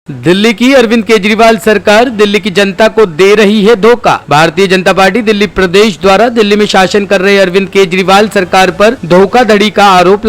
दिल्ली की अरविंद केजरीवाल सरकार दिल्ली की जनता को दे रही है धोखा। भारतीय जनता पार्टी दिल्ली प्रदेश द्वारा दिल्ली में शासन कर रहे अरविंद केजरीवाल सरकार पर धोखाधड़ी का आरोप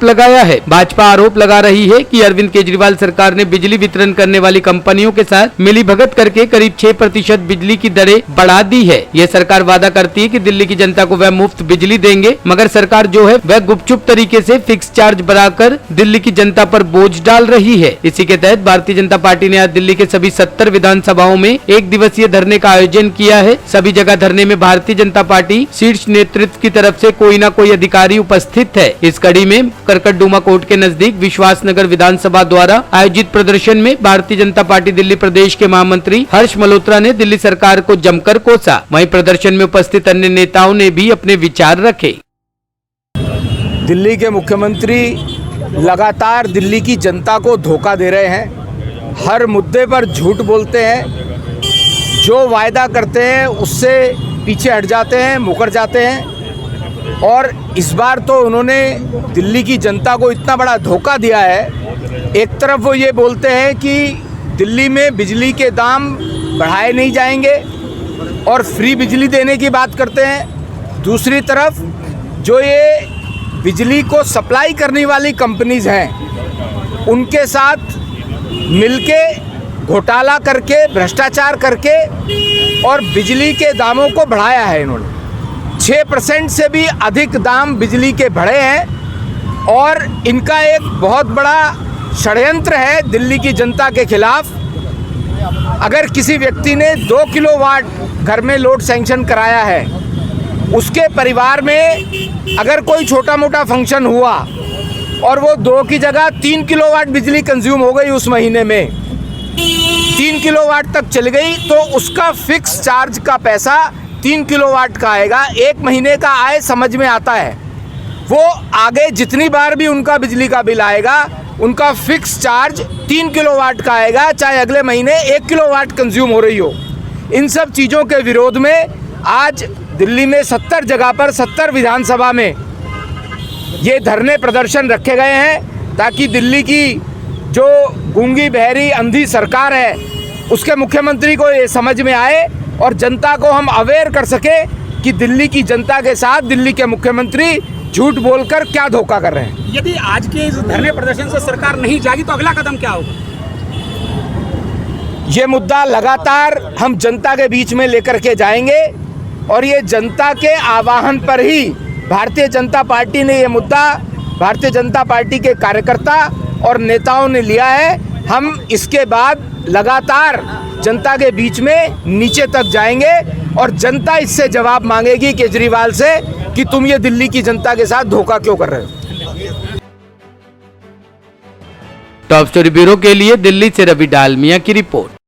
लगाया है। भाजपा आरोप लगा रही है कि अरविंद केजरीवाल सरकार ने बिजली वितरण करने वाली कंपनियों के साथ मिलीभगत करके करीब 6% बिजली की दरें बढ़ा दी है। ये सरकार वादा करती है कि दिल्ली की जनता को वह मुफ्त बिजली देंगे, मगर सरकार जो है वह गुपचुप तरीके से फिक्स चार्ज बढ़ाकर दिल्ली की जनता पर बोझ डाल रही है। इसी के तहत भारतीय जनता पार्टी ने आज दिल्ली के सभी 70 विधानसभाओं में एक दिवसीय धरने का आयोजन किया है। सभी जगह धरने में भारतीय जनता पार्टी शीर्ष नेतृत्व की तरफ से कोई न कोई अधिकारी उपस्थित है। इस कड़ी में करकटडुमा कोर्ट के नजदीक विश्वासनगर विधानसभा द्वारा आयोजित प्रदर्शन में भारतीय जनता पार्टी दिल्ली प्रदेश के महामंत्री हर्ष मल्होत्रा ने दिल्ली सरकार को जमकर कोसा। वहीं प्रदर्शन में उपस्थित अन्य नेताओं ने भी अपने विचार रखे। दिल्ली के मुख्यमंत्री लगातार दिल्ली की जनता को धोखा दे रहे हैं, हर मुद्दे पर झूठ बोलते हैं, जो वायदा करते हैं उससे पीछे हट जाते हैं, मुकर जाते हैं। और इस बार तो उन्होंने दिल्ली की जनता को इतना बड़ा धोखा दिया है। एक तरफ वो ये बोलते हैं कि दिल्ली में बिजली के दाम बढ़ाए नहीं जाएंगे और फ्री बिजली देने की बात करते हैं। दूसरी तरफ जो ये बिजली को सप्लाई करने वाली कंपनीज हैं, उनके साथ मिलके घोटाला करके, भ्रष्टाचार करके और बिजली के दामों को बढ़ाया है। इन्होंने 6% से भी अधिक दाम बिजली के बढ़े हैं और इनका एक बहुत बड़ा षड्यंत्र है दिल्ली की जनता के खिलाफ। अगर किसी व्यक्ति ने 2 किलोवाट घर में लोड सैंक्शन कराया है, उसके परिवार में अगर कोई छोटा मोटा फंक्शन हुआ और वो 2 की जगह 3 किलोवाट बिजली कंज्यूम हो गई, उस महीने में 3 किलोवाट तक चली गई, तो उसका फिक्स चार्ज का पैसा 3 किलोवाट का आएगा। एक महीने का आय समझ में आता है। वो आगे जितनी बार भी उनका बिजली का बिल आएगा, उनका फिक्स चार्ज 3 किलोवाट का आएगा, चाहे अगले महीने 1 किलोवाट कंज्यूम हो रही हो। इन सब चीज़ों के विरोध में आज दिल्ली में 70 जगह पर 70 विधानसभा में ये धरने प्रदर्शन रखे गए हैं, ताकि दिल्ली की जो गूंगी बहरी अंधी सरकार है उसके मुख्यमंत्री को ये समझ में आए और जनता को हम अवेयर कर सके कि दिल्ली की जनता के साथ दिल्ली के मुख्यमंत्री झूठ बोलकर क्या धोखा कर रहे हैं। यदि आज के इस धरने प्रदर्शन से सरकार नहीं जागी तो अगला कदम क्या होगा? ये मुद्दा लगातार हम जनता के बीच में लेकर के जाएंगे और ये जनता के आह्वान पर ही भारतीय जनता पार्टी ने ये मुद्दा भारतीय जनता पार्टी के कार्यकर्ता और नेताओं ने लिया है। हम इसके बाद लगातार जनता के बीच में नीचे तक जाएंगे और जनता इससे जवाब मांगेगी केजरीवाल से कि तुम ये दिल्ली की जनता के साथ धोखा क्यों कर रहे हो। टॉप स्टोरी ब्यूरो के लिए दिल्ली से रवि डालमिया की रिपोर्ट।